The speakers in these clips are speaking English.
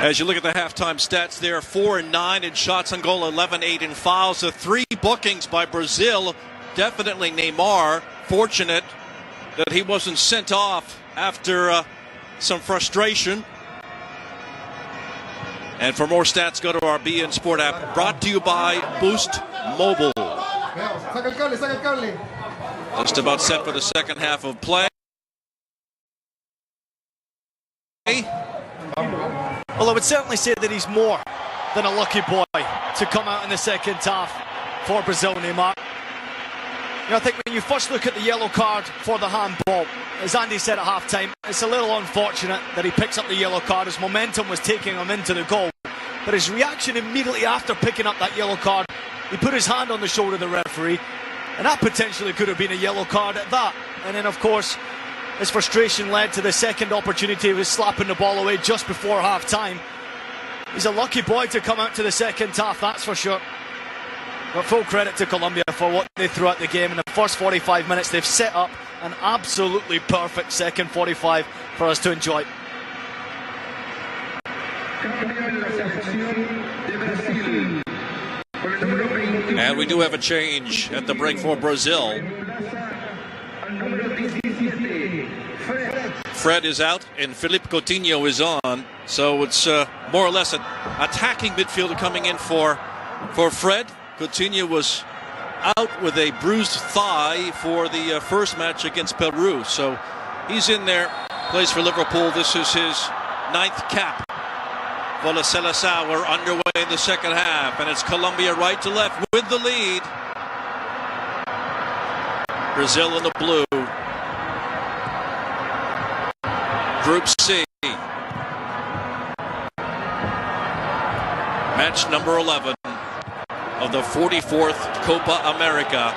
As you look at the halftime stats there, 4 and 9 in shots on goal, 11-8 in fouls. The 3 bookings by Brazil, definitely Neymar. Fortunate that he wasn't sent off after some frustration. And for more stats, go to our beIN Sport app, brought to you by Boost Mobile. Just about set for the second half of play. Well, I would certainly say that he's more than a lucky boy to come out in the second half for Brazil, Neymar. You know, I think when you first look at the yellow card for the handball, as Andy said at half-time, it's a little unfortunate that he picks up the yellow card. His momentum was taking him into the goal. But his reaction immediately after picking up that yellow card, he put his hand on the shoulder of the referee, and that potentially could have been a yellow card at that. And then, of course, his frustration led to the second opportunity. He was slapping the ball away just before half-time. He's a lucky boy to come out to the second half, that's for sure. But full credit to Colombia for what they threw at the game. In the first 45 minutes, they've set up an absolutely perfect second 45 for us to enjoy. And we do have a change at the break for Brazil. Fred is out and Philippe Coutinho is on. So it's more or less an attacking midfielder coming in for Fred. Coutinho was out with a bruised thigh for the first match against Peru. So he's in there, plays for Liverpool. This is his 9th cap. Bola Salazar, we're underway in the second half, and it's Colombia right to left with the lead. Brazil in the blue. Group C. Match number 11 of the 44th Copa America.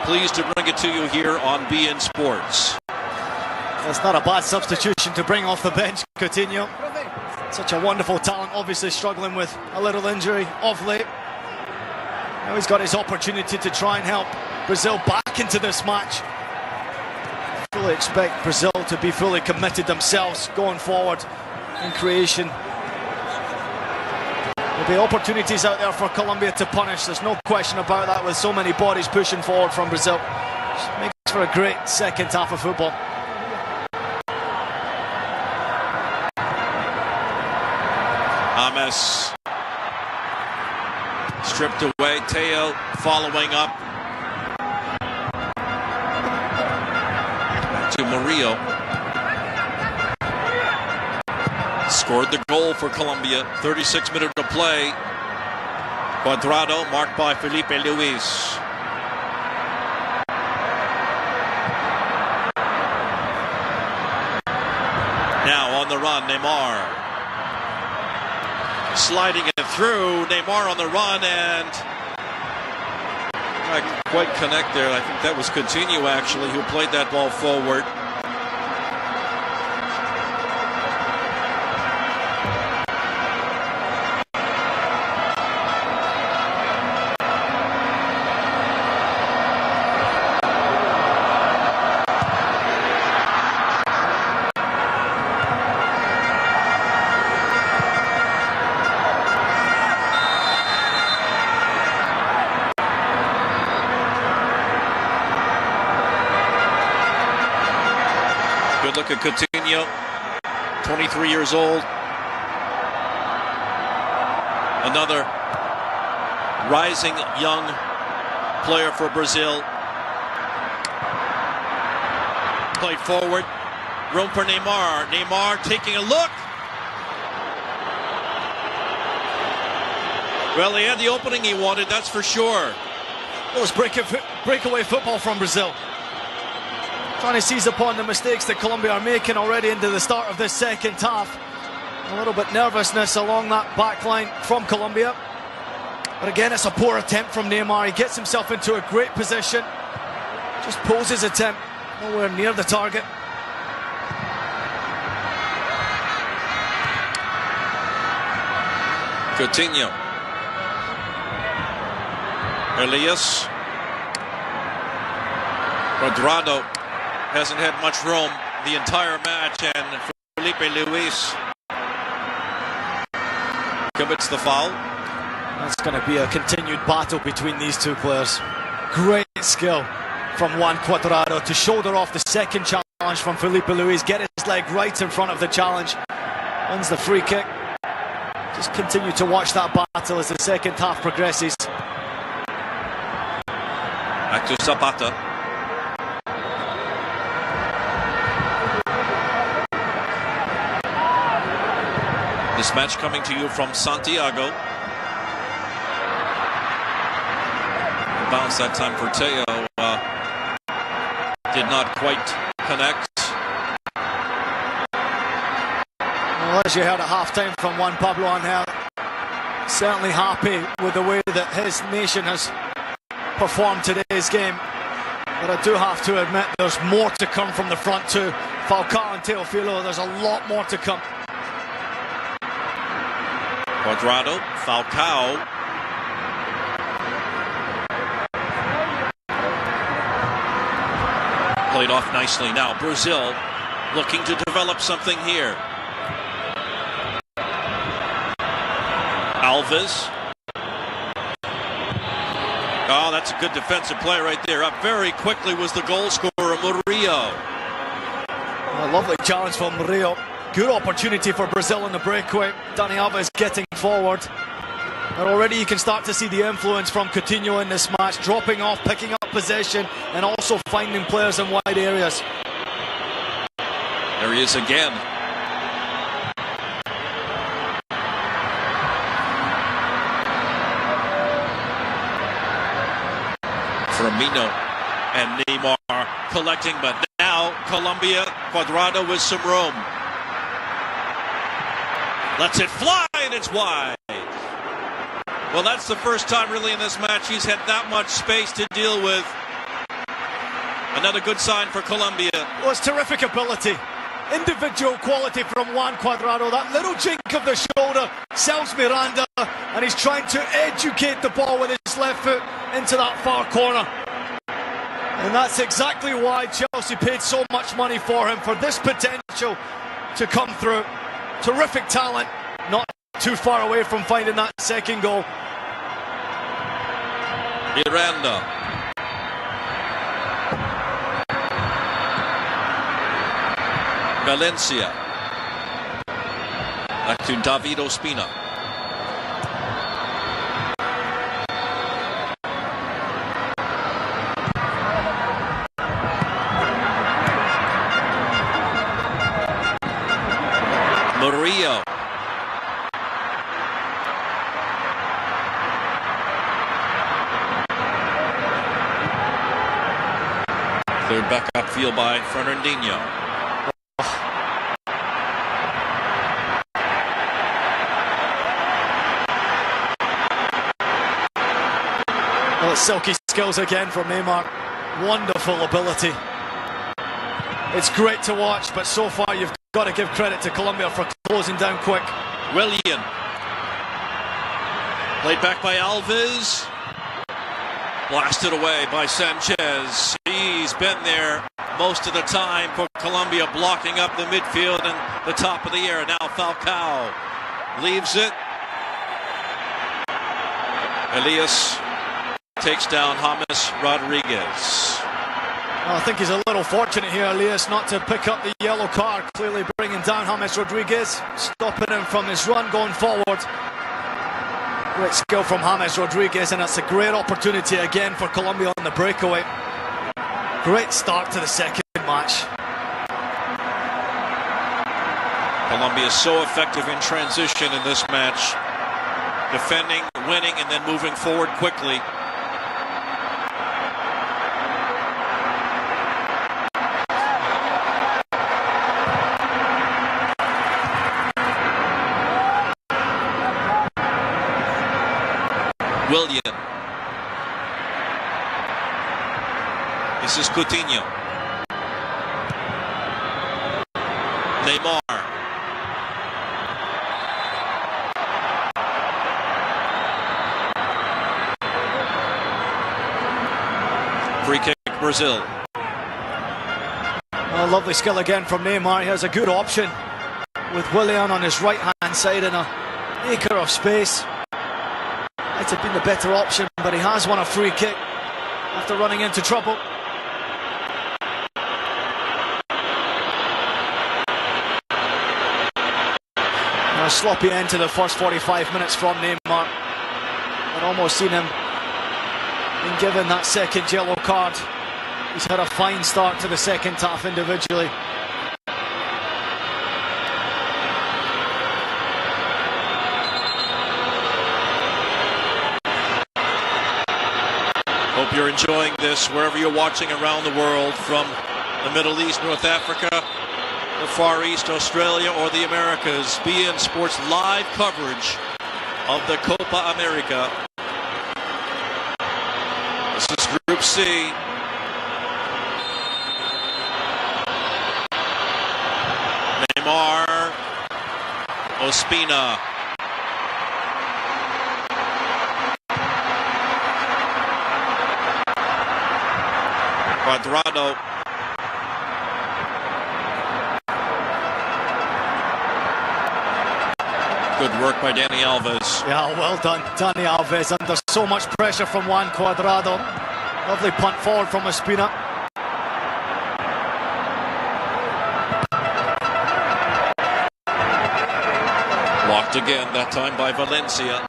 Pleased to bring it to you here on beIN Sports. That's not a bad substitution to bring off the bench, Coutinho. Such a wonderful talent, obviously struggling with a little injury of late. Now he's got his opportunity to try and help Brazil back into this match. I fully expect Brazil to be fully committed themselves going forward in creation. There'll be opportunities out there for Colombia to punish, there's no question about that, with so many bodies pushing forward from Brazil. Makes for a great second half of football. James stripped away. Teo following up. Back to Murillo. Scored the goal for Colombia. 36 minutes to play. Cuadrado marked by Felipe Luis. Now on the run, Neymar. Sliding it through, Neymar on the run, and I couldn't quite connect there. I think that was Coutinho actually who played that ball forward. Look at Coutinho, 23 years old. Another rising young player for Brazil. Played forward. Room for Neymar. Neymar taking a look. Well, he had the opening he wanted, that's for sure. It was breakaway football from Brazil. Trying to seize upon the mistakes that Colombia are making already into the start of this second half. A little bit nervousness along that back line from Colombia. But again, it's a poor attempt from Neymar. He gets himself into a great position. Just pulls his attempt nowhere near the target. Coutinho. Elias. Cuadrado hasn't had much room the entire match, and Felipe Luis commits the foul. That's going to be a continued battle between these two players. Great skill from Juan Cuadrado to shoulder off the second challenge from Felipe Luis, get his leg right in front of the challenge, wins the free kick. Just continue to watch that battle as the second half progresses. Back to Zapata. This match coming to you from Santiago. Bounce that time for Teo. Did not quite connect. Well, as you heard at half-time from Juan Pablo Angel, certainly happy with the way that his nation has performed today's game. But I do have to admit there's more to come from the front two. Falcao and Teofilo, there's a lot more to come. Cuadrado, Falcao. Played off nicely. Now Brazil looking to develop something here. Alves. Oh, that's a good defensive play right there. Up very quickly was the goal scorer, Murillo. A lovely challenge from Murillo. Good opportunity for Brazil in the breakaway. Dani Alves getting forward. And already you can start to see the influence from Coutinho in this match, dropping off, picking up possession, and also finding players in wide areas. There he is again. Firmino and Neymar collecting, but now Colombia, Cuadrado with some room. Lets it fly, and it's wide. Well, that's the first time really in this match he's had that much space to deal with. Another good sign for Colombia. Well, it's terrific ability. Individual quality from Juan Cuadrado. That little jink of the shoulder sells Miranda, and he's trying to educate the ball with his left foot into that far corner. And that's exactly why Chelsea paid so much money for him, for this potential to come through. Terrific talent, not too far away from finding that second goal. Miranda. Valencia. Back to David Ospina. Murillo. Cleared back upfield by Fernandinho. Well, it's silky skills again from Neymar. Wonderful ability. It's great to watch, but so far you've got to give credit to Colombia for closing down quick. Willian. Played back by Alves. Blasted away by Sanchez. He's been there most of the time for Colombia, blocking up the midfield and the top of the air. Now Falcao leaves it. Elias takes down James Rodriguez. Well, I think he's a little fortunate here, Elias, not to pick up the yellow card. Clearly bringing down James Rodriguez, stopping him from his run going forward. Great skill from James Rodriguez, and it's a great opportunity again for Colombia on the breakaway. Great start to the second match. Colombia is so effective in transition in this match. Defending, winning, and then moving forward quickly. Willian. This is Coutinho. Neymar. Free kick, Brazil. Oh, lovely skill again from Neymar. He has a good option with Willian on his right-hand side and a maker of space. Might have been the better option, but he has won a free kick after running into trouble. A sloppy end to the first 45 minutes from Neymar. I'd almost seen him being given that second yellow card. He's had a fine start to the second half individually. Hope you're enjoying this wherever you're watching around the world, from the Middle East, North Africa, the Far East, Australia, or the Americas. beIN Sports live coverage of the Copa America. This is Group C. Neymar, Ospina. Cuadrado. Good work by Dani Alves. Yeah, well done, Dani Alves, under so much pressure from Juan Cuadrado. Lovely punt forward from Ospina. Blocked again, that time by Valencia.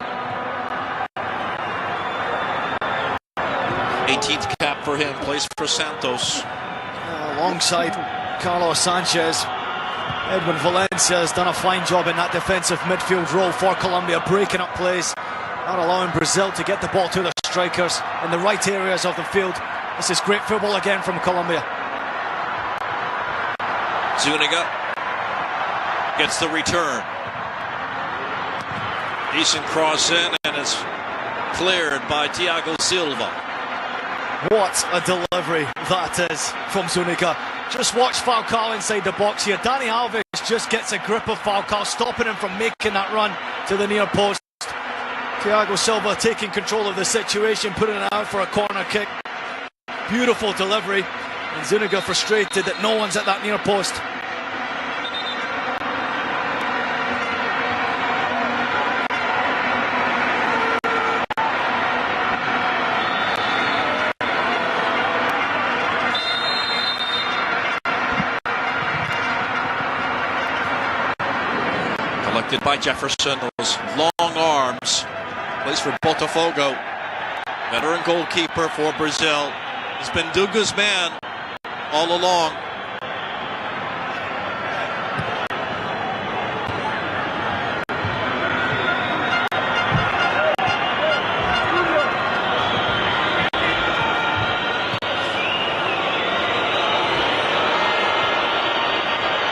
18th cap for him, plays for Santos. Alongside Carlos Sanchez, Edwin Valencia has done a fine job in that defensive midfield role for Colombia, breaking up plays, not allowing Brazil to get the ball to the strikers in the right areas of the field. This is great football again from Colombia. Zuniga gets the return. Decent cross in, and it's cleared by Thiago Silva. What a delivery that is from Zuniga. Just watch Falcao inside the box here. Dani Alves just gets a grip of Falcao, stopping him from making that run to the near post. Thiago Silva taking control of the situation, putting it out for a corner kick. Beautiful delivery. And Zuniga frustrated that no one's at that near post. Collected by Jefferson, those long arms. Plays for Botafogo. Veteran goalkeeper for Brazil. He's been Dunga's man all along.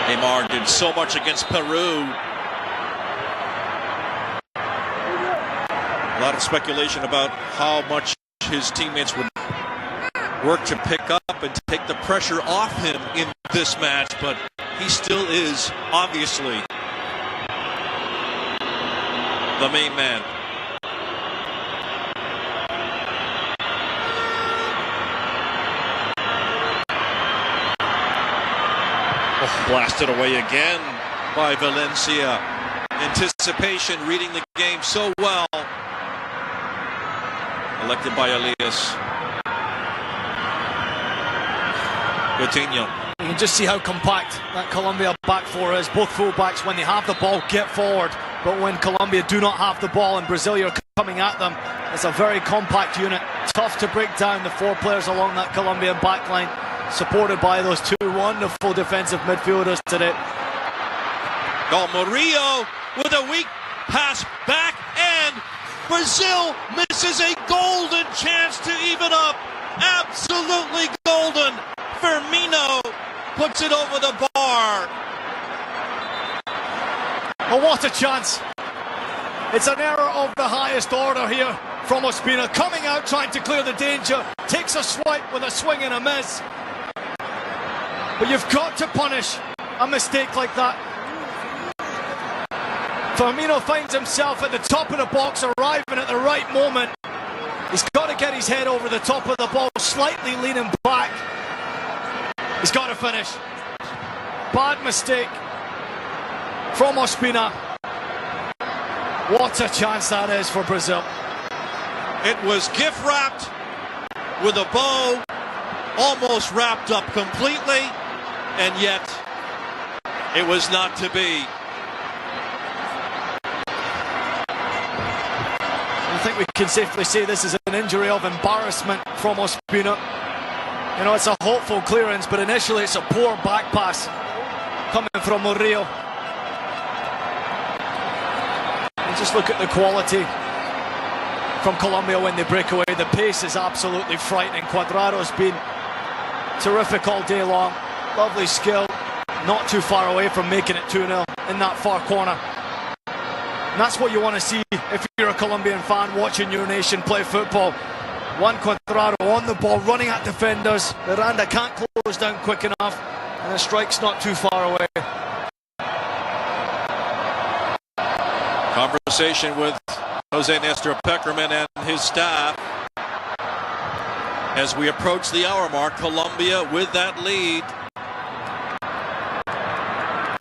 Neymar did so much against Peru. A lot of speculation about how much his teammates would work to pick up and take the pressure off him in this match, but he still is obviously the main man. Oh, blasted away again by Valencia. Anticipation, reading the game so well. Elected by Elias. Coutinho. You can just see how compact that Colombia back four is. Both fullbacks, when they have the ball, get forward. But when Colombia do not have the ball and Brazil are coming at them, it's a very compact unit. Tough to break down the four players along that Colombian backline, supported by those two wonderful defensive midfielders today. Murillo with a weak pass back, and Brazil misses a golden chance to even up. Absolutely golden. Firmino puts it over the bar. Oh, what a chance. It's an error of the highest order here from Ospina. Coming out, trying to clear the danger. Takes a swipe with a swing and a miss. But you've got to punish a mistake like that. Firmino finds himself at the top of the box, arriving at the right moment. He's got to get his head over the top of the ball, slightly leaning back. He's got to finish. Bad mistake from Ospina. What a chance that is for Brazil. It was gift wrapped with a bow, almost wrapped up completely, and yet it was not to be. I think we can safely say this is an injury of embarrassment from Ospina. You know, it's a hopeful clearance, but initially it's a poor back pass coming from Murillo. And just look at the quality from Colombia when they break away. The pace is absolutely frightening. Cuadrado's been terrific all day long. Lovely skill, not too far away from making it 2-0 in that far corner. And that's what you want to see if you're a Colombian fan watching your nation play football. Juan Cuadrado on the ball, running at defenders. Miranda can't close down quick enough, and the strike's not too far away. Conversation with Jose Nestor Peckerman and his staff as we approach the hour mark. Colombia with that lead.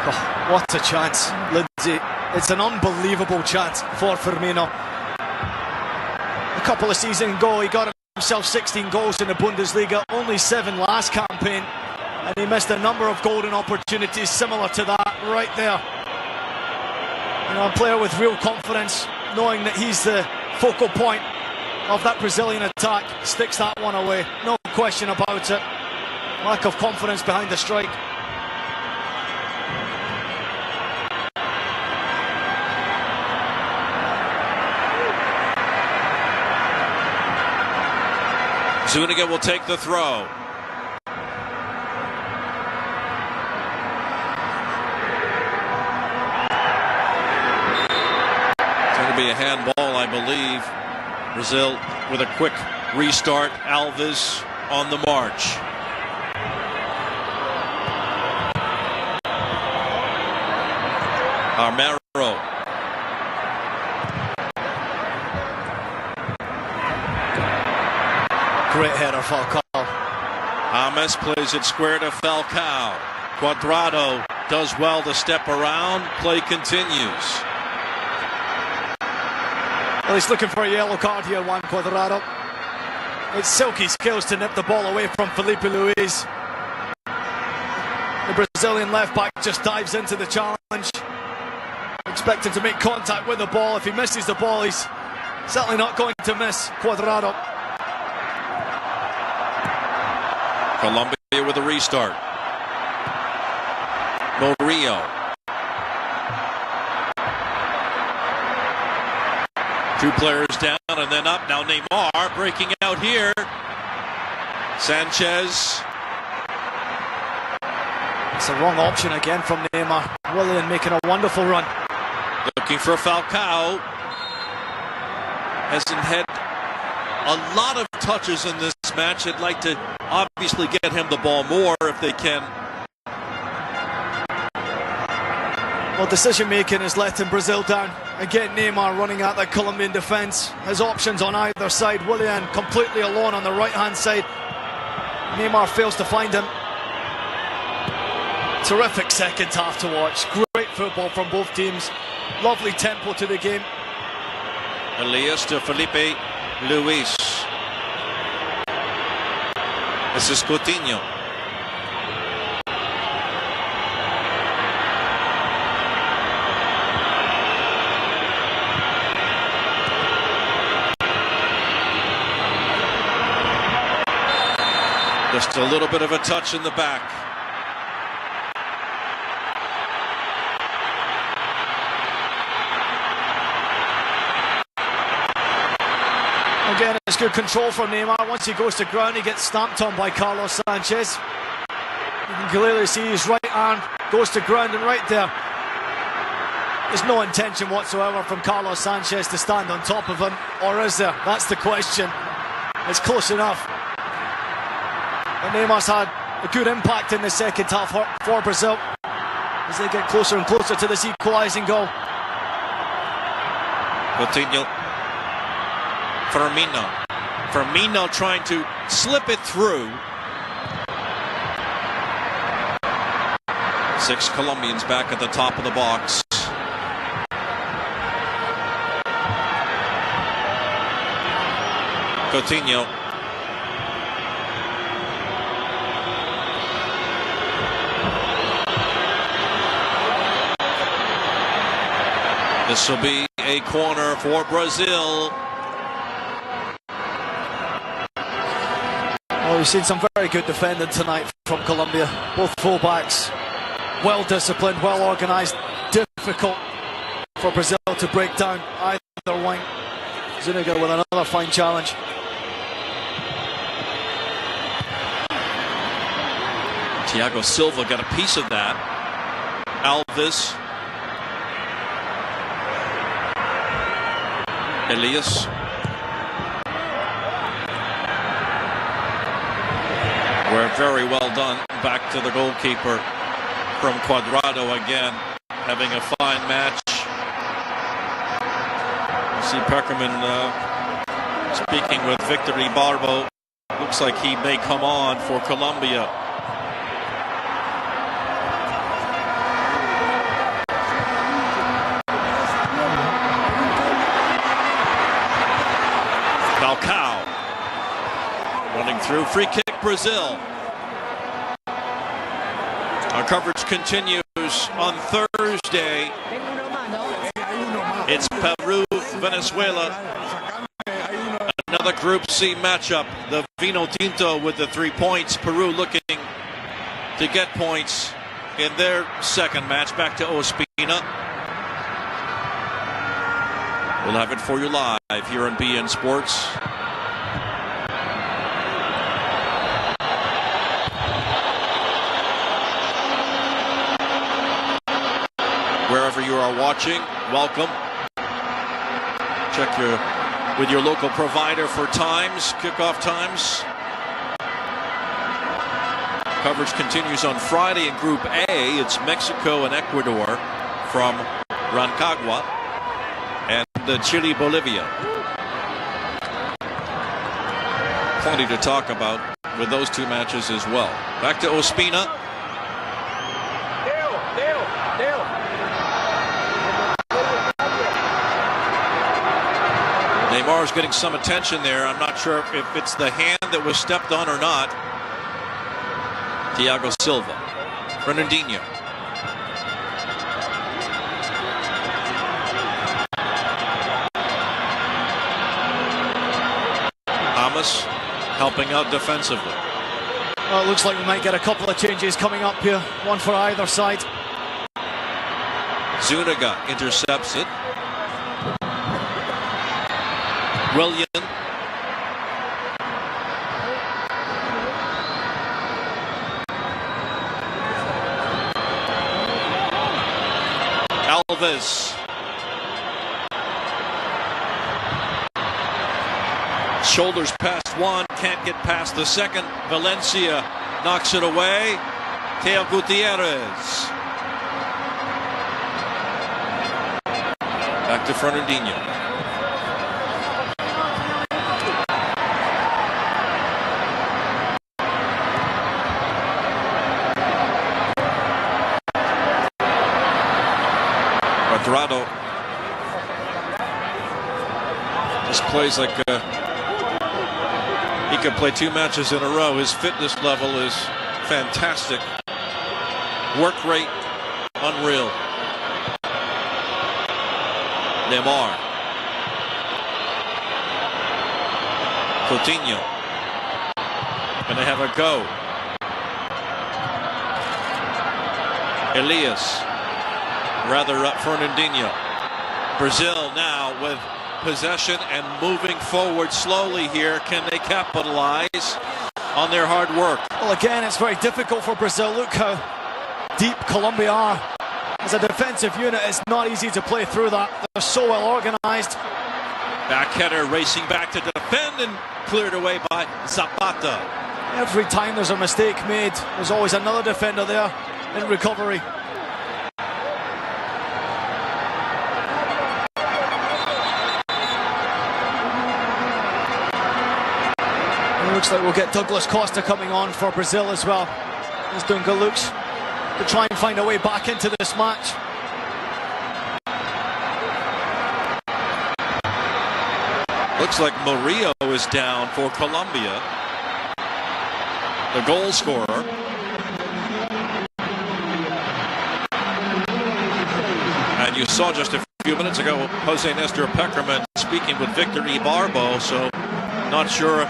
Oh, what a chance, Lindsay. It's an unbelievable chance for Firmino. A couple of seasons ago, he got himself 16 goals in the Bundesliga, only 7 last campaign, and he missed a number of golden opportunities similar to that right there. You know, a player with real confidence, knowing that he's the focal point of that Brazilian attack, sticks that one away. No question about it. Lack of confidence behind the strike. Zuniga will take the throw. It's going to be a handball, I believe. Brazil with a quick restart. Alves on the march. Armero. Great header, Falcao. James plays it square to Falcao. Cuadrado does well to step around. Play continues. Well, he's looking for a yellow card here, Juan Cuadrado. It's silky skills to nip the ball away from Felipe Luis. The Brazilian left back just dives into the challenge, expecting to make contact with the ball. If he misses the ball, he's certainly not going to miss. Cuadrado. Colombia with a restart. Murillo. Two players down and then up. Now Neymar breaking out here. Sanchez. It's a wrong option again from Neymar. Willian making a wonderful run. Looking for Falcao. Hasn't had a lot of touches in this match. I'd like to obviously get him the ball more if they can. Well, decision making is letting Brazil down. Again, Neymar running at the Colombian defence. His options on either side. Willian completely alone on the right hand side. Neymar fails to find him. Terrific second half to watch. Great football from both teams. Lovely tempo to the game. Elias to Felipe Luis. This is Coutinho. Just a little bit of a touch in the back. Again, it's good control from Neymar. Once he goes to ground, he gets stamped on by Carlos Sanchez. You can clearly see his right arm goes to ground, and right there, there's no intention whatsoever from Carlos Sanchez to stand on top of him. Or is there? That's the question. It's close enough. And Neymar's had a good impact in the second half for Brazil as they get closer and closer to this equalising goal. Coutinho. Firmino trying to slip it through. 6 Colombians back at the top of the box. Coutinho. This will be a corner for Brazil. Well, we've seen some very good defending tonight from Colombia. Both fullbacks, well disciplined, well organised. Difficult for Brazil to break down either wing. Zuniga with another fine challenge. Thiago Silva got a piece of that. Alves. Elias. We're very well done. Back to the goalkeeper from Cuadrado again, having a fine match. You see Peckerman speaking with Victor Ibarbo. Looks like he may come on for Colombia. Falcao running through, free kick Brazil. Our coverage continues on Thursday. It's Peru, Venezuela. Another Group C matchup. The Vino Tinto with the 3 points. Peru looking to get points in their second match. Back to Ospina. We'll have it for you live here on BN Sports. Wherever you are watching, welcome. Check with your local provider for times, kickoff times. Coverage continues on Friday in Group A. It's Mexico and Ecuador from Rancagua and Chile, Bolivia. Plenty to talk about with those two matches as well. Back to Ospina. Neymar's getting some attention there. I'm not sure if it's the hand that was stepped on or not. Thiago Silva. Fernandinho. Thomas helping out defensively. Well, it looks like we might get a couple of changes coming up here. One for either side. Zuniga intercepts it. William. Alves. Shoulders past one, can't get past the second. Valencia knocks it away. Teo Gutierrez. Back to Fernandinho. Cuadrado just plays like he could play 2 matches in a row. His fitness level is fantastic. Work rate, unreal. Neymar. Coutinho. Gonna have a go. Elias. Rather up Fernandinho. Brazil now with possession and moving forward slowly here. Can they capitalize on their hard work? Well, again, it's very difficult for Brazil. Look how deep Colombia are. As a defensive unit, it's not easy to play through that. They're so well organized. Back header racing back to defend and cleared away by Zapata. Every time there's a mistake made, there's always another defender there in recovery. Looks like we'll get Douglas Costa coming on for Brazil as well. As Dunga looks to try and find a way back into this match. Looks like Murillo is down for Colombia, the goal scorer. And you saw just a few minutes ago Jose Nestor Peckerman speaking with Victor Ibarbo, so not sure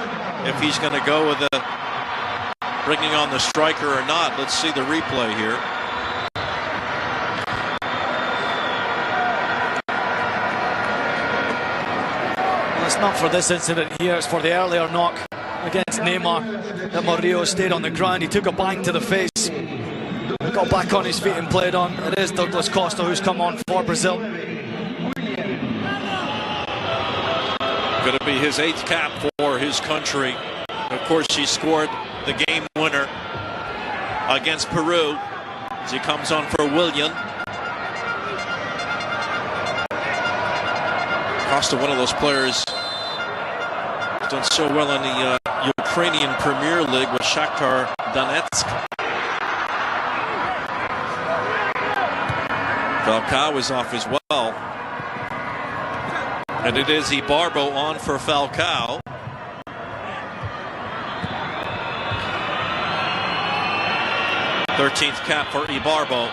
if he's going to go with bringing on the striker or not. Let's see the replay here. Well, it's not for this incident here, it's for the earlier knock against Neymar that Murillo stayed on the ground. He took a bang to the face, got back on his feet and played on. It is Douglas Costa who's come on for Brazil. Going to be his 8th cap for his country. Of course, he scored the game winner against Peru as he comes on for Willian. Costa, one of those players, done so well in the Ukrainian Premier League with Shakhtar Donetsk. Falcao is off as well. And it is Ibarbo on for Falcao. Thirteenth cap for Ibarbo.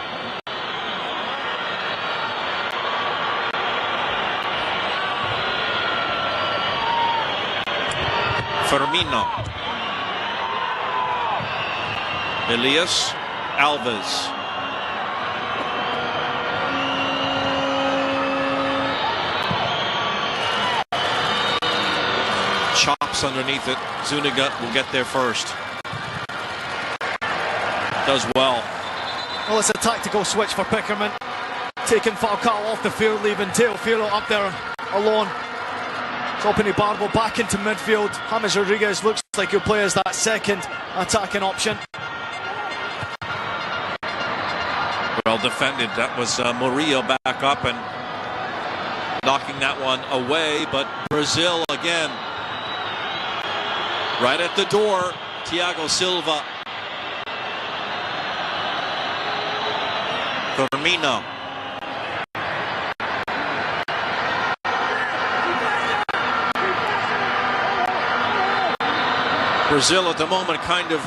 Firmino. Elias Alves. Chops underneath it. Zuniga will get there first. Does well. Well, it's a tactical switch for Peckerman. Taking Falcao off the field, leaving Teofilo up there alone. Dropping Ibarbo back into midfield. James Rodriguez looks like he'll play as that second attacking option. Well defended. That was Murillo back up and knocking that one away. But Brazil again. Right at the door, Thiago Silva. Firmino. Brazil at the moment kind of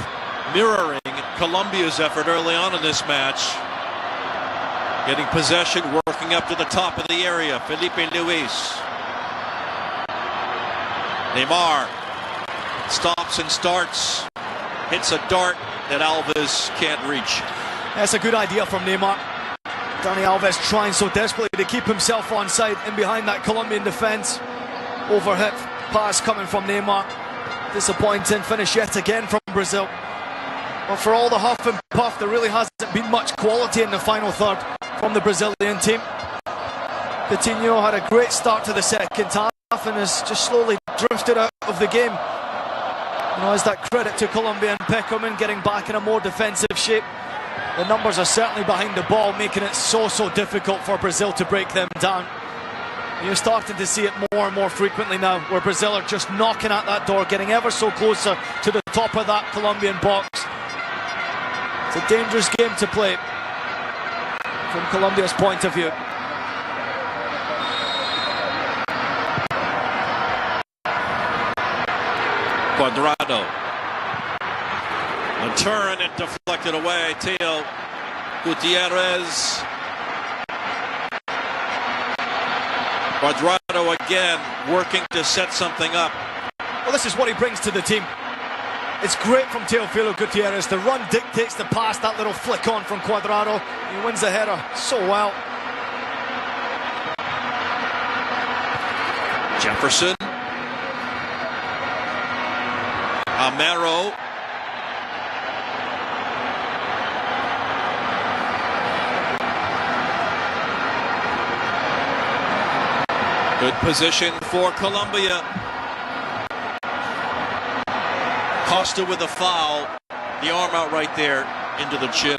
mirroring Colombia's effort early on in this match. Getting possession, working up to the top of the area. Felipe Luis. Neymar. Stops and starts, hits a dart that Alves can't reach. That's a good idea from Neymar. Dani Alves trying so desperately to keep himself onside in behind that Colombian defence. Overhit pass coming from Neymar. Disappointing finish yet again from Brazil. But for all the huff and puff, there really hasn't been much quality in the final third from the Brazilian team. Coutinho had a great start to the second half and has just slowly drifted out of the game. You know, is that credit to Colombia and Peckerman getting back in a more defensive shape? The numbers are certainly behind the ball, making it so difficult for Brazil to break them down. You're starting to see it more and more frequently now, where Brazil are just knocking at that door, getting ever so closer to the top of that Colombian box. It's a dangerous game to play from Colombia's point of view. Cuadrado. A turn and deflected away. Teo Gutierrez. Cuadrado again working to set something up. Well, this is what he brings to the team. It's great from Teofilo Gutierrez. The run dictates the pass. That little flick on from Cuadrado. He wins the header so well. Jefferson. Amaro. Good position for Colombia. Costa with a foul. The arm out right there into the chin.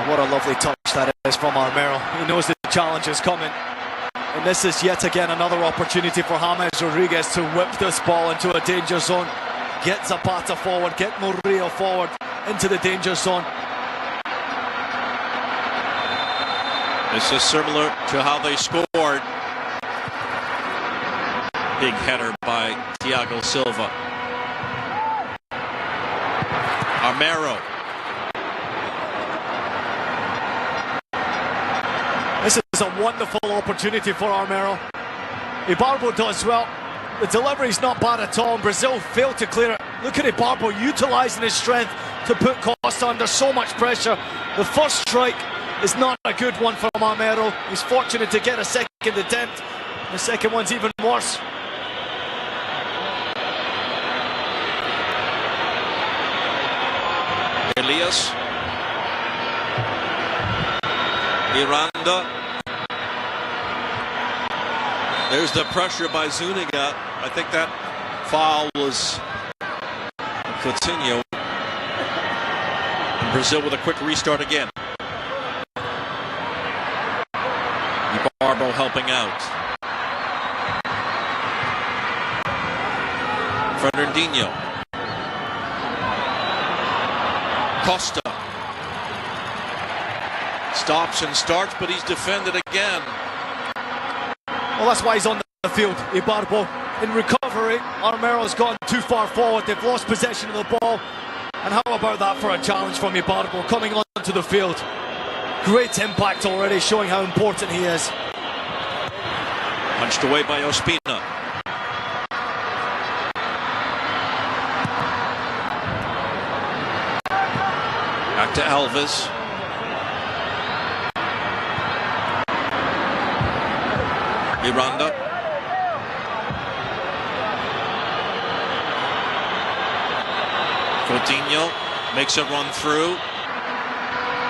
What a lovely touch that is from Armero. He knows the challenge is coming. And this is yet again another opportunity for James Rodriguez to whip this ball into a danger zone. Get Zapata forward, get Murillo forward into the danger zone. This is similar to how they scored Big header by Thiago Silva. Armero. This is a wonderful opportunity for Armero. Ibarbo does well. The delivery's not bad at all, and Brazil failed to clear it. Look at Ibarbo utilising his strength to put Costa under so much pressure. The first strike is not a good one from Armero. He's fortunate to get a second attempt. The second one's even worse. Elias. Miranda. There's the pressure by Zuniga. I think that foul was Coutinho. And Brazil with a quick restart again. Ibarbo helping out. Fernandinho. Costa. Stops and starts, but he's defended again. Well, that's why he's on the field. Ibarbo in recovery. Armero's gone too far forward. They've lost possession of the ball. And how about that for a challenge from Ibarbo coming onto the field? Great impact already, showing how important he is. Punched away by Ospina. Back to Alves. Miranda. Coutinho makes a run through.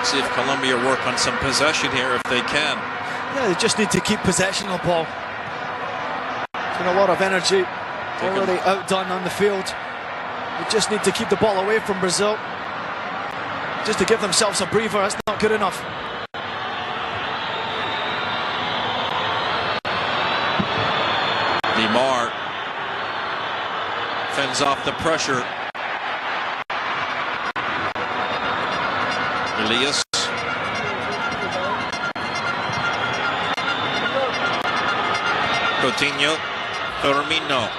See if Colombia work on some possession here if they can. Yeah, they just need to keep possession of the ball. There's been a lot of energy already outdone on the field. They just need to keep the ball away from Brazil. Just to give themselves a breather, that's not good enough. Neymar fends off the pressure. Elias. Coutinho. Firmino.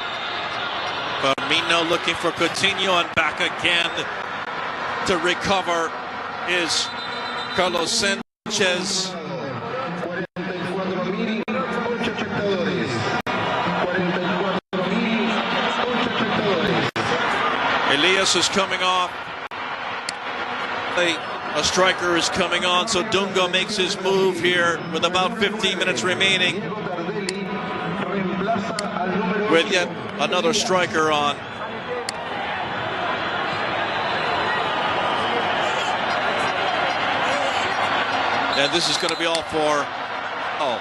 Firmino looking for Coutinho, and back again to recover is Carlos Sanchez. Elias is coming off. A striker is coming on, so Dunga makes his move here with about 15 minutes remaining. With yet another striker on. And this is going to be all for... Oh.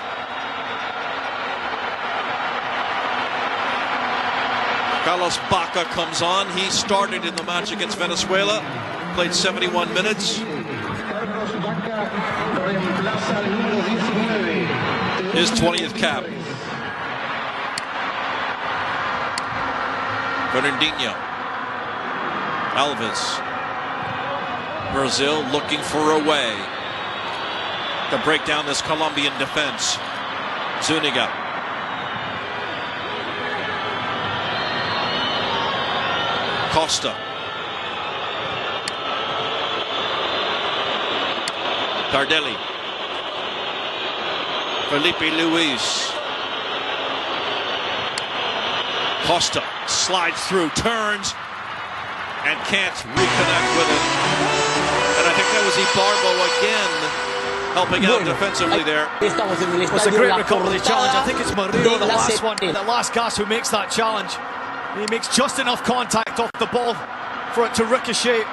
Carlos Baca comes on. He started in the match against Venezuela. Played 71 minutes. His 20th cap. Fernandinho. Alves. Brazil looking for a way to break down this Colombian defense. Zuniga. Costa. Tardelli. Felipe Luis. Costa slides through, turns, and can't reconnect with it. And I think that was Ibarbo again helping out defensively there. It's a great recovery challenge. I think it's Medio, the last one, the last guy who makes that challenge. He makes just enough contact off the ball for it to ricochet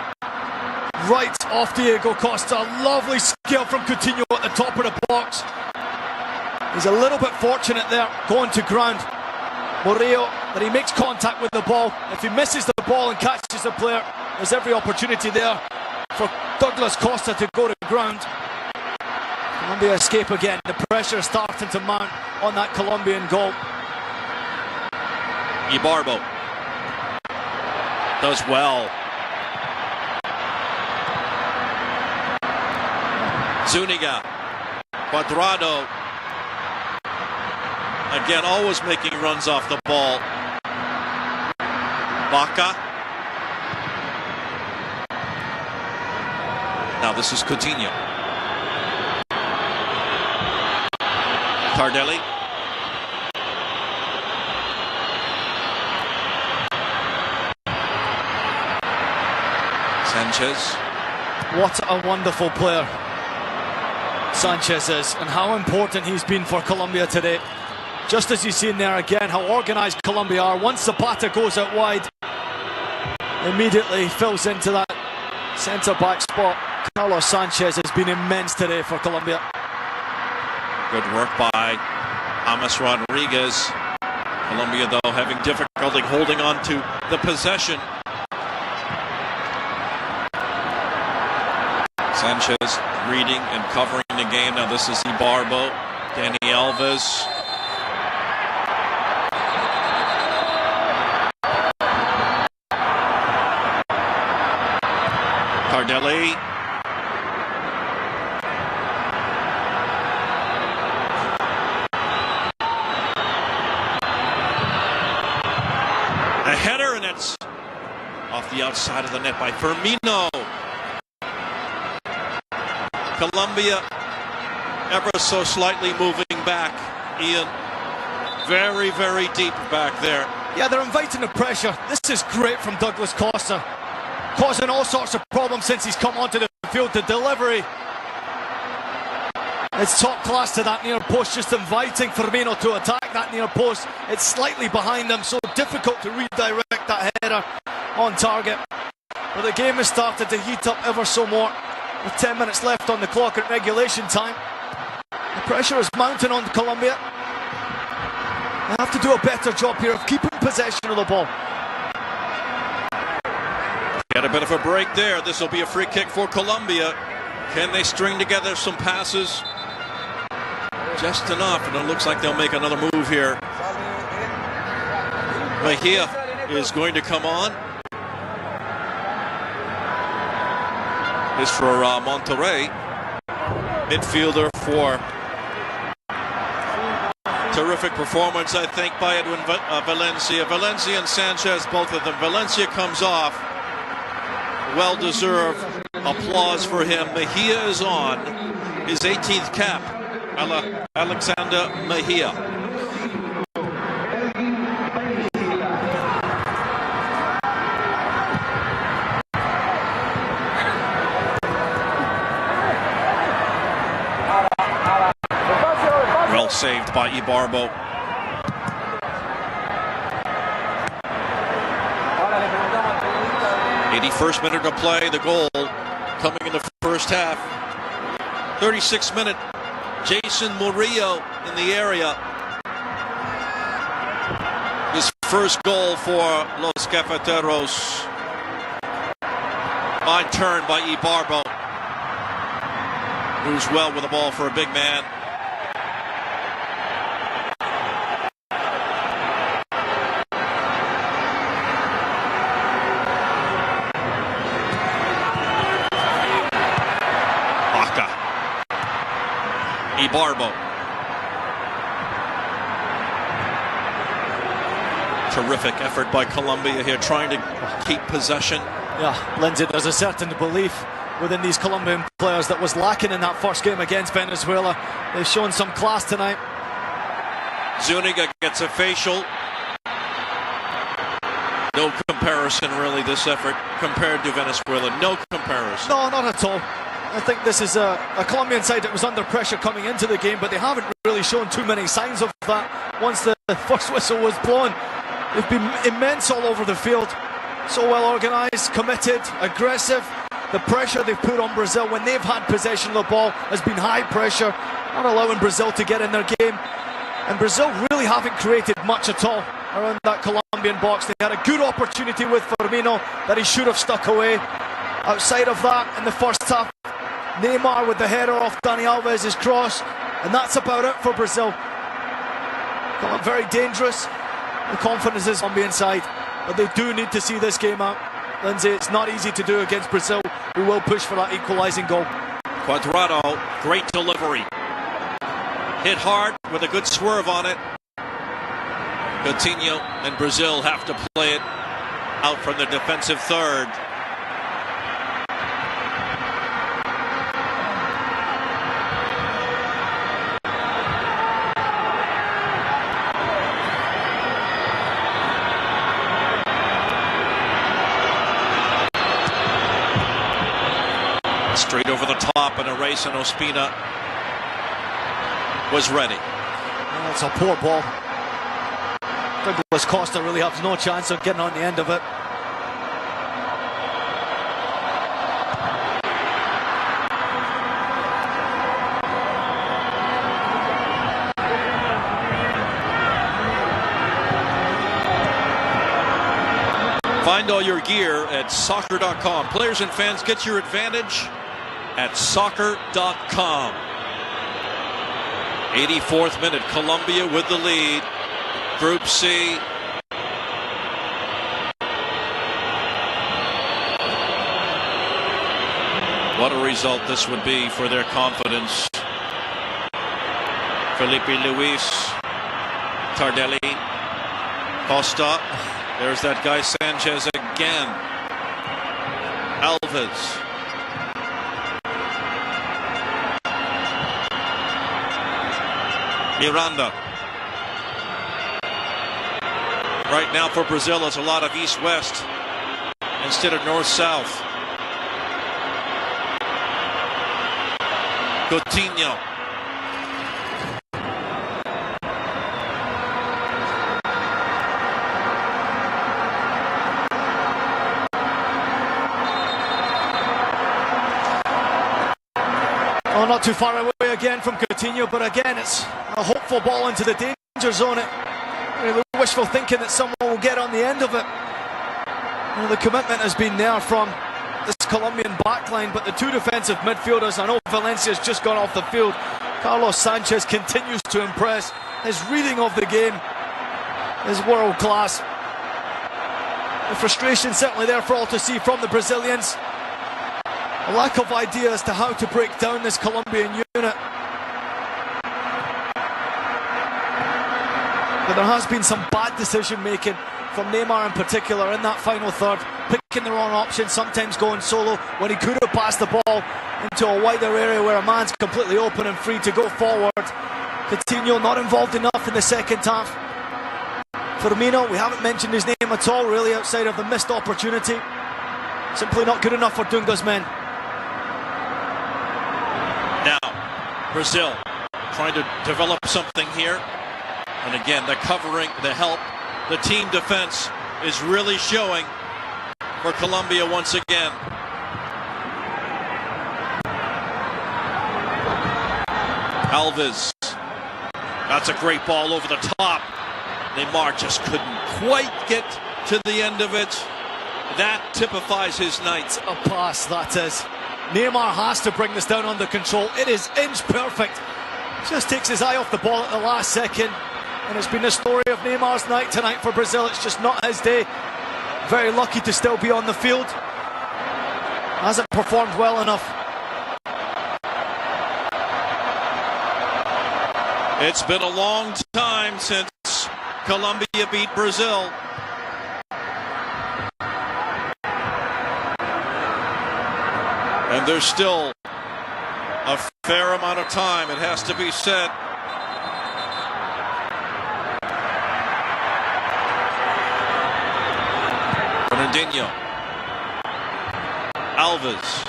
right off Diego Costa. Lovely skill from Coutinho at the top of the box. He's a little bit fortunate there going to ground. Murillo, that he makes contact with the ball. If he misses the ball and catches the player, there's every opportunity there for Douglas Costa to go to ground. Colombia escape again. The pressure is starting to mount on that Colombian goal. Ibarbo does well. Zuniga. Cuadrado. Again, always making runs off the ball. Vaca. Now this is Coutinho. Tardelli. Sanchez. What a wonderful player Sanchez is, and how important he's been for Colombia today. Just as you've seen there again, how organised Colombia are. Once Zapata goes out wide, immediately fills into that centre-back spot. Carlos Sanchez has been immense today for Colombia. Good work by James Rodriguez. Colombia, though, having difficulty holding on to the possession. Sanchez reading and covering the game. Now this is Ibarbo. Dani Alves. Tardelli. A header, and it's off the outside of the net by Firmino. Colombia ever so slightly moving back, Ian. Very, very deep back there. Yeah, they're inviting the pressure. This is great from Douglas Costa. Causing all sorts of problems since he's come onto the field. The delivery, it's top class to that near post, just inviting Firmino to attack that near post. It's slightly behind him, so difficult to redirect that header on target. But the game has started to heat up ever so more. With 10 minutes left on the clock at regulation time, the pressure is mounting on Colombia. They have to do a better job here of keeping possession of the ball. Get a bit of a break there. This will be a free kick for Colombia. Can they string together some passes? Just enough, and it looks like they'll make another move here. Mejia is going to come on. Is for Monterrey, midfielder for terrific performance, I think, by Edwin Valencia. Valencia and Sanchez, both of them. Valencia comes off. Well-deserved applause for him. Mejia is on his 18th cap. Alexander Mejia. Well saved by Ibarbo. '81st minute to play. The goal coming in the first half. 36th minute. Jason Murillo in the area. His first goal for Los Cafeteros. Fine turn by Ibarbo. Moves well with the ball for a big man. Ibarbo. Terrific effort by Colombia here, trying to keep possession. Yeah, Lindsay, there's a certain belief within these Colombian players that was lacking in that first game against Venezuela. They've shown some class tonight. Zuniga gets a facial. No comparison, really, this effort compared to Venezuela. No comparison. No, not at all. I think this is a Colombian side that was under pressure coming into the game, but they haven't really shown too many signs of that once the first whistle was blown. They've been immense all over the field. So well organised, committed, aggressive. The pressure they've put on Brazil when they've had possession of the ball has been high pressure, not allowing Brazil to get in their game. And Brazil really haven't created much at all around that Colombian box. They had a good opportunity with Firmino that he should have stuck away. Outside of that, in the first half, Neymar with the header off Dani Alves' cross, and that's about it for Brazil. Very dangerous. The confidence is on the inside, but they do need to see this game out. Lindsay, it's not easy to do against Brazil, who will push for that equalising goal. Cuadrado, great delivery. Hit hard with a good swerve on it. Coutinho and Brazil have to play it out from the defensive third. Straight over the top, and a race, and Ospina was ready. Oh, it's a poor ball. Douglas Costa really has no chance of getting on the end of it. Find all your gear at soccer.com. Players and fans, get your advantage at soccer.com. 84th minute, Colombia with the lead. Group C. What a result this would be for their confidence. Felipe Luis, Tardelli, Costa. There's that guy Sanchez again. Alves. Miranda. Right now for Brazil, it's a lot of east-west instead of north-south. Coutinho. Oh, not too far away again from Coutinho, but again, it's a hopeful ball into the danger zone. Really wishful thinking that someone will get on the end of it. Well, the commitment has been there from this Colombian backline, but the two defensive midfielders, I know Valencia's just gone off the field. Carlos Sanchez continues to impress. His reading of the game is world class. The frustration certainly there for all to see from the Brazilians. A lack of idea as to how to break down this Colombian unit. But there has been some bad decision making from Neymar in particular in that final third, picking the wrong option, sometimes going solo when he could have passed the ball into a wider area where a man's completely open and free to go forward. Coutinho not involved enough in the second half. Firmino, we haven't mentioned his name at all really outside of the missed opportunity. Simply not good enough for Dunga's men. Now, Brazil trying to develop something here. And again, the covering, the help, the team defense is really showing for Colombia once again. Alves. That's a great ball over the top. Neymar just couldn't quite get to the end of it. That typifies his night. A pass, that is. Neymar has to bring this down under control. It is inch perfect. Just takes his eye off the ball at the last second. And it's been the story of Neymar's night tonight for Brazil. It's just not his day. Very lucky to still be on the field. Hasn't performed well enough. It's been a long time since Colombia beat Brazil. And there's still a fair amount of time, it has to be said. Ronaldinho. Alves.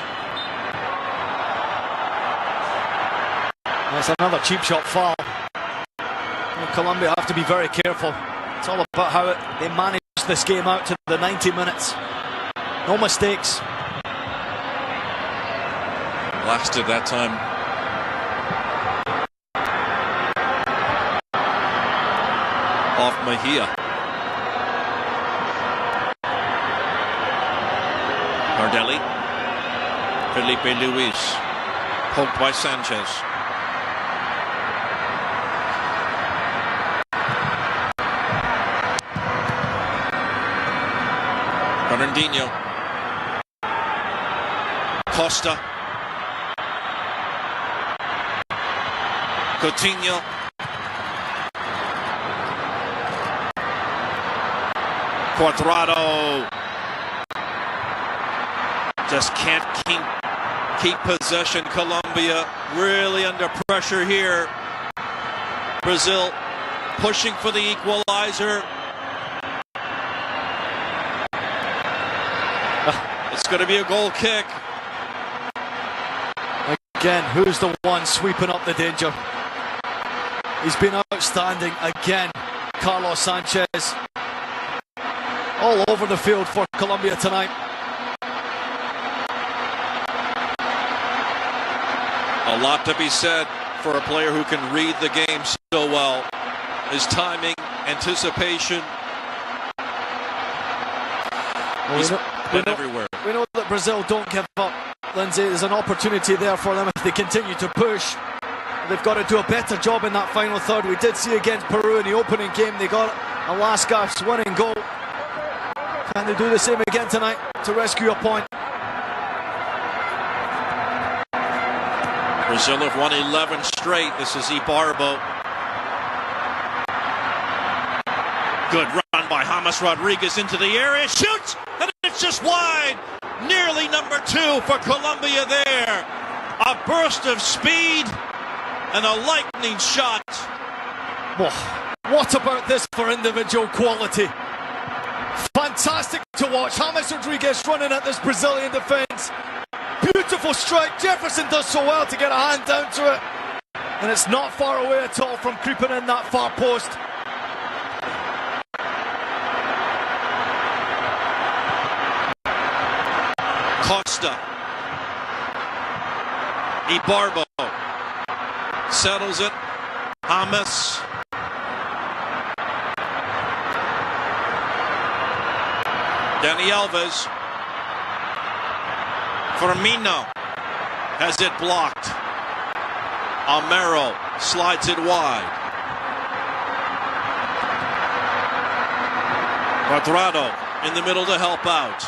That's another cheap shot foul. And Colombia have to be very careful. It's all about how they manage this game out to the 90 minutes. No mistakes. Lasted that time. Off Mejia. Tardelli. Felipe Luis. Poked by Sanchez. Ronaldinho. Costa. Coutinho. Cuadrado just can't keep possession. Colombia really under pressure here. Brazil pushing for the equalizer. It's going to be a goal kick. Again, who's the one sweeping up the danger? He's been outstanding again. Carlos Sanchez. All over the field for Colombia tonight. A lot to be said for a player who can read the game so well. His timing, anticipation. He's been everywhere. We know that Brazil don't give up, Lindsay. There's an opportunity there for them if they continue to push. They've got to do a better job in that final third. We did see against Peru in the opening game. They got a last gasp winning goal. Can they do the same again tonight to rescue a point? Brazil have won 11 straight. This is Ibarbo. Good run by James Rodriguez into the area. Shoots! And it's just wide. Nearly number 2 for Colombia there. A burst of speed and a lightning shot. What about this for individual quality? Fantastic to watch. James Rodriguez running at this Brazilian defence. Beautiful strike. Jefferson does so well to get a hand down to it. And it's not far away at all from creeping in that far post. Costa. Ibarbo. Settles it. James. Dani Alves. Firmino has it blocked. Almero slides it wide. Cuadrado in the middle to help out.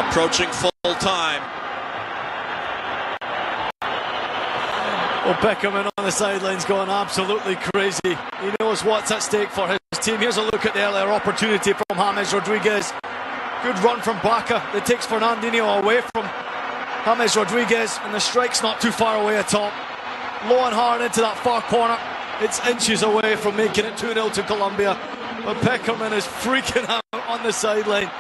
Approaching full time. Well, Beckerman on the sidelines going absolutely crazy. He knows what's at stake for his team. Here's a look at the earlier opportunity from James Rodriguez. Good run from Baca that takes Fernandinho away from James Rodriguez, and the strike's not too far away at all. Low and hard into that far corner. It's inches away from making it 2-0 to Colombia. But Beckerman is freaking out on the sideline.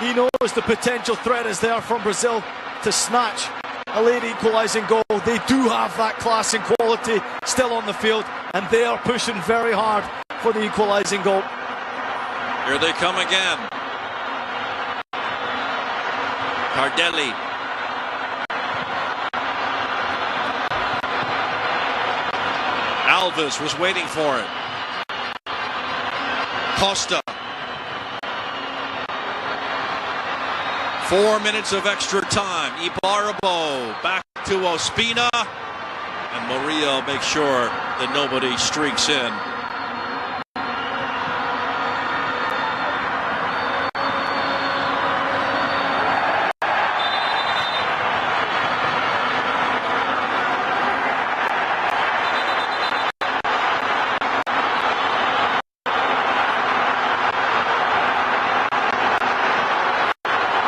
He knows the potential threat is there from Brazil to snatch a late equalising goal. They do have that class and quality still on the field, and they are pushing very hard for the equalising goal. Here they come again. Cardelli. Alves was waiting for it. Costa. 4 minutes of extra time. Ibarbo back to Ospina. And Murillo makes sure that nobody streaks in.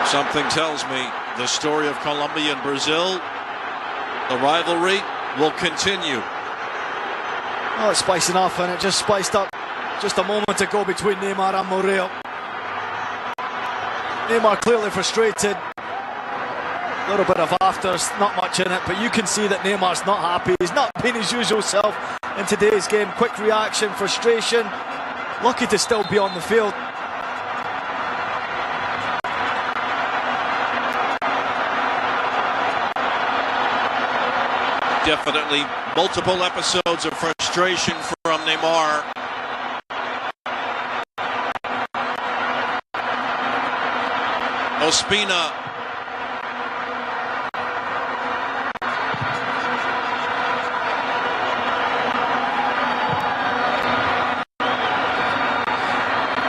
Something tells me the story of Colombia and Brazil, the rivalry, will continue. Oh, it's spicing off, and it just spiced up just a moment ago between Neymar and Murillo. Neymar clearly frustrated. A little bit of afters, not much in it, but you can see that Neymar's not happy. He's not being his usual self in today's game. Quick reaction, frustration. Lucky to still be on the field. Definitely multiple episodes of frustration from Neymar. Ospina.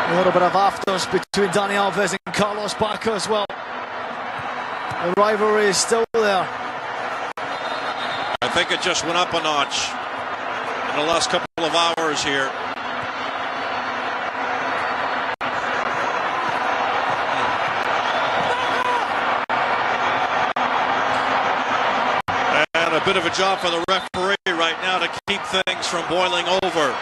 A little bit of afters between Dani Alves and Carlos Baca as well. The rivalry is still there. I think it just went up a notch in the last couple of hours here. And a bit of a job for the referee right now to keep things from boiling over.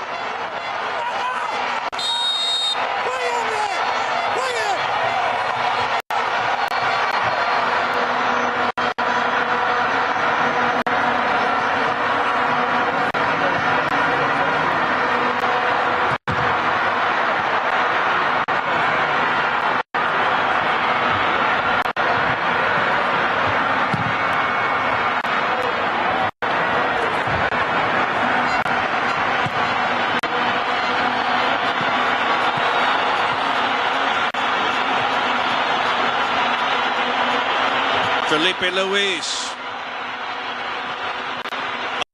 Felipe Luis.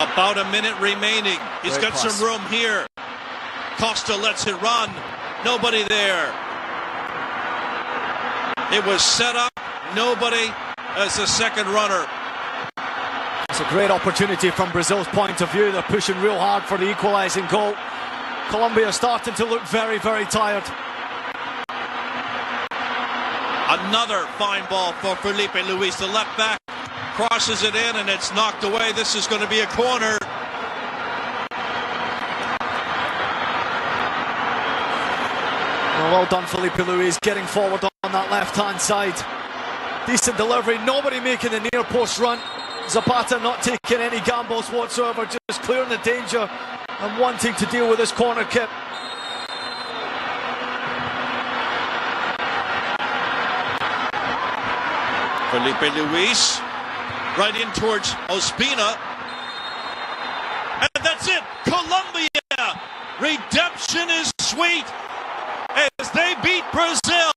About a minute remaining. He's got some room here. Costa lets it run. Nobody there. It was set up. Nobody as the second runner. It's a great opportunity from Brazil's point of view. They're pushing real hard for the equalising goal. Colombia starting to look very, very tired. Another fine ball for Felipe Luis. The left back crosses it in and it's knocked away. This is going to be a corner. Well done, Felipe Luis, getting forward on that left-hand side. Decent delivery, nobody making the near post run. Zapata not taking any gambles whatsoever, just clearing the danger and wanting to deal with this corner kick. Felipe Luis right in towards Ospina. And that's it. Colombia. Redemption is sweet as they beat Brazil.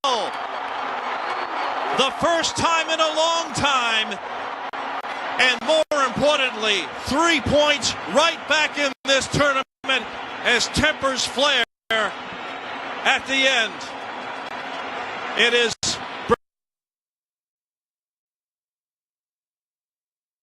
The first time in a long time. And more importantly, 3 points right back in this tournament as tempers flare at the end. It is